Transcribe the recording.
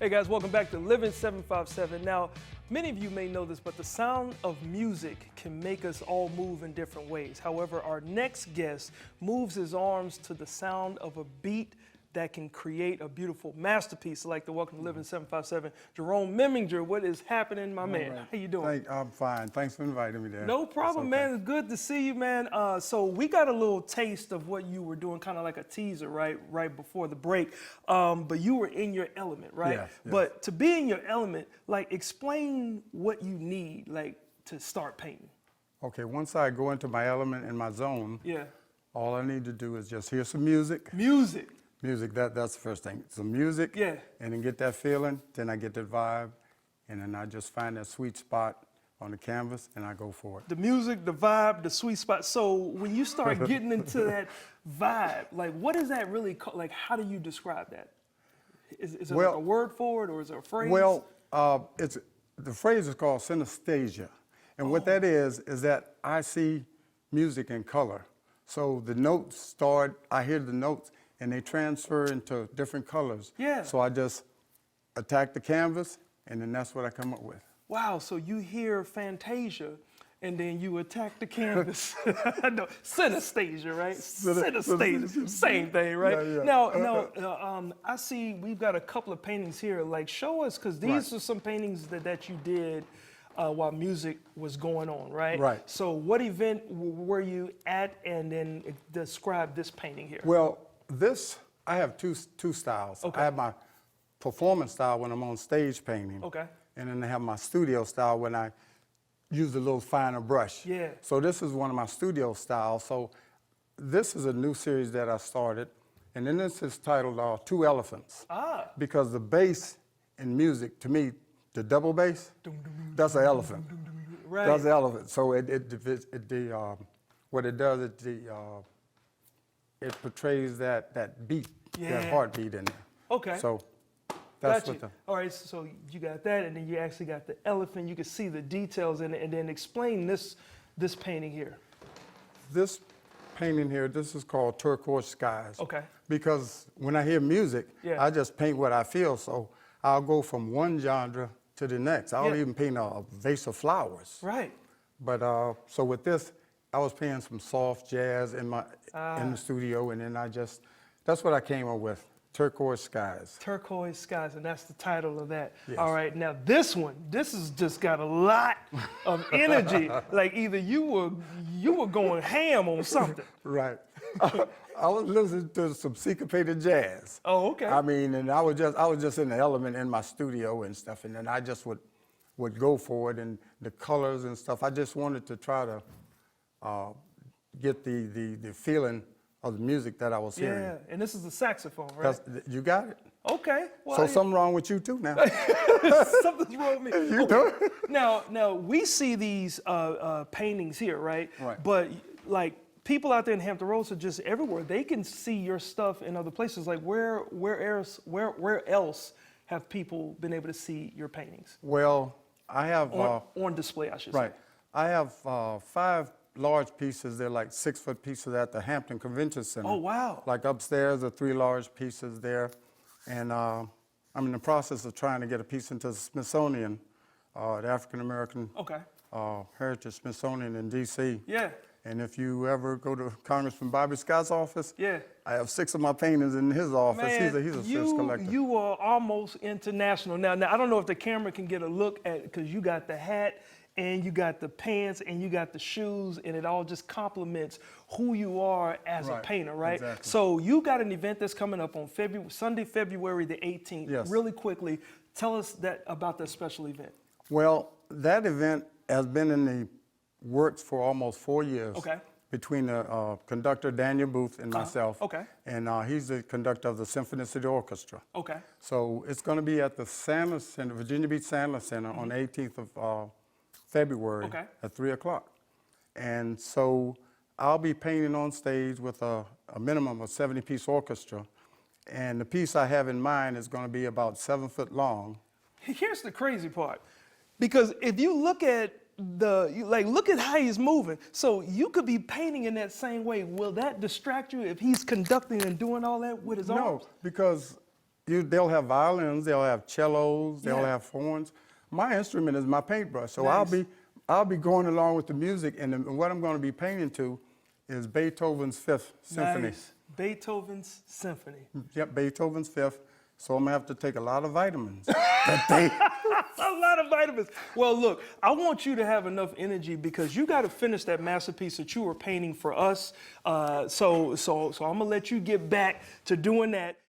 Hey guys, welcome back to Living 757. Now, many of you may know this, but the sound of music can make us all move in different ways. However, our next guest moves his arms to the sound of a beat that can create a beautiful masterpiece. I'd like to welcome to Living 757, Gerome Meminger. What is happening, my man? Right. How you doing? I'm fine. Thanks for inviting me there. No problem, man. It's good to see you, man. So we got a little taste of what you were doing, kind of like a teaser, right before the break. But you were in your element, right? Yes. But to be in your element, like, explain what you need, like, to start painting. Okay, once I go into my element and my zone, Yeah. all I need to do is just hear some music. Music. Music, that's the first thing. Some music, Yeah. and then get that feeling, then I get that vibe, and then I just find that sweet spot on the canvas, and I go for it. The music, the vibe, the sweet spot. So when you start getting into that vibe, like, what is that really called? Like, how do you describe that? Is it like a word for it, or is it a phrase? Well, the phrase is called synesthesia, and what that is that I see music in color. So the notes start, I hear the notes, and they transfer into different colors. Yeah. So I just attack the canvas, and then that's what I come up with. Wow, so you hear Fantasia, and then you attack the canvas. No, synesthesia, right? Synesthesia, same thing, right? Yeah. Now, I see we've got a couple of paintings here. Like, show us, because these are some paintings that you did while music was going on, right? Right. So what event were you at, and then describe this painting here? Well, I have two styles. Okay. I have my performance style when I'm on stage painting. Okay. And then I have my studio style when I use a little finer brush. Yeah. So this is one of my studio styles. So this is a new series that I started. And then this is titled Two Elephants. Ah. Because the bass in music, to me, the double bass, that's an elephant. Right. That's an elephant. So what it does, it portrays that beat, that heartbeat in there. Okay. So that's Gotcha. All right, so you got that, and then you actually got the elephant. You can see the details in it, and then explain this painting here. This painting here, this is called Turquoise Skies. Okay. Because when I hear music, I just paint what I feel. So I'll go from one genre to the next. I'll even paint a vase of flowers. Right. But so with this, I was playing some soft jazz in the studio, and then that's what I came up with. Turquoise Skies. Turquoise Skies, and that's the title of that. Yes. All right, now this has just got a lot of energy. Like, either you were going ham on something. Right. I was listening to some syncopated jazz. Oh, okay. I mean, and I was just in the element in my studio and stuff, and then I just would go for it, and the colors and stuff. I just wanted to try to get the feeling of the music that I was hearing. Yeah, and this is the saxophone, right? You got it. Okay. Well, So something wrong with you too now. something's wrong with me. You know? Now we see these paintings here, right? Right. But like, people out there in Hampton Roads are just everywhere. They can see your stuff in other places. Like, where else have people been able to see your paintings? Well, I have on display, I should say. right. I have 5 large pieces. They're like 6-foot pieces at the Hampton Convention Center. Oh, wow. Like upstairs are 3 large pieces there. And I'm in the process of trying to get a piece into the Smithsonian, the African American Heritage Smithsonian in D.C. Yeah. And if you ever go to Congressman Bobby Scott's office, I have 6 of my paintings in his office. Man, he's a serious collector. You are almost international. Now, I don't know if the camera can get a look at, because you got the hat, and you got the pants, and you got the shoes, and it all just complements who you are as a painter, right? Exactly. So you got an event that's coming up on Sunday, February the 18th. Yes. Really quickly, tell us about that special event. Well, that event has been in the works for almost 4 years. Okay. Between the conductor, Daniel Booth, and myself. Okay. And he's the conductor of the Symphony City Orchestra. Okay. So it's going to be at the Sandler Center, Virginia Beach Sandler Center, on the 18th of February at 3 o'clock. And so I'll be painting on stage with a minimum of 70-piece orchestra. And the piece I have in mind is going to be about 7 foot long. Here's the crazy part. Because if you look at look at how he's moving. So you could be painting in that same way. Will that distract you if he's conducting and doing all that with his arms? No, because they'll have violins, they'll have cellos, they'll have horns. My instrument is my paintbrush, so I'll be going along with the music, and what I'm going to be painting to is Beethoven's Fifth Symphony. Nice. Beethoven's Symphony. Yep, Beethoven's Fifth. So I'm gonna have to take a lot of vitamins that day. A lot of vitamins. Well, look, I want you to have enough energy because you got to finish that masterpiece that you were painting for us. So I'm gonna let you get back to doing that.